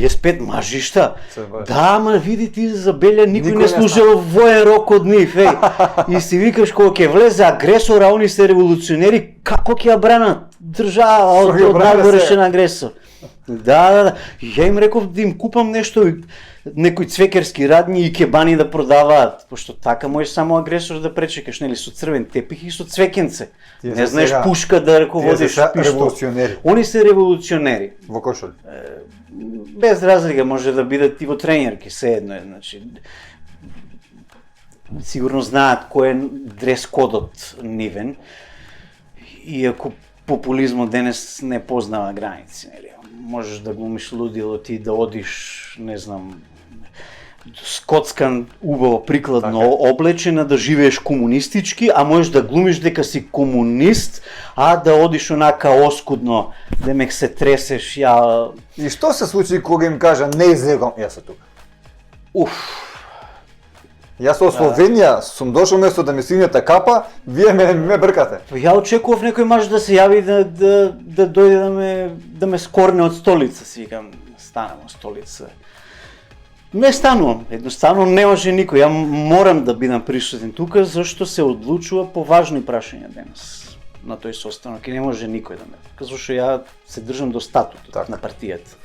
35 мажишта. Се баш. Да, ама види ти за Белја никој Никој не не служил воен рок од нив, еј. И си викаш кога ќе влезе агресор, а они се револуционери, како ќе ја бранат држава Што ги од бране најгорешен сега? агресор? Да. Ја им реков да им купам нешто, некои цвекерски радњи и кебани да продаваат, пошто така можеш само агресор да пречекаш, нели, со црвен тепих и со цвекенце. Тие Не се знаеш сега- пушка да ръководиш Тие се пиштол. револуционери Они се револуционери. во кошули. Без разлика може да бидат и во тренерки, се едно е, значи. Сигурно знаат кој е дрес кодот нивен, иако популизмот денес не познава граници, нели? Можеш да глумиш лудило ти да одиш, не знам, скотскан, убаво, прикладно Така. облечена, да живееш комунистички, а можеш да глумиш дека си комунист, а да одиш онака оскудно, демек се тресеш, ја... И што се случи кога им кажа не излегам, јас сум тука. Уф, Јас од Словенија сум дошол место да ми синјата капа, вие ме бркате. ја очекував некој маж да се јави да дојде да ме скорне од столица, си викам, станам од столица. Не станувам, едноставно не може никој, ја морам да бидам присутен тука, зашто се одлучува по важни прашања денес на тој состанок и не може никој да ме, зашто ја се држам до статутот Така. на партијата.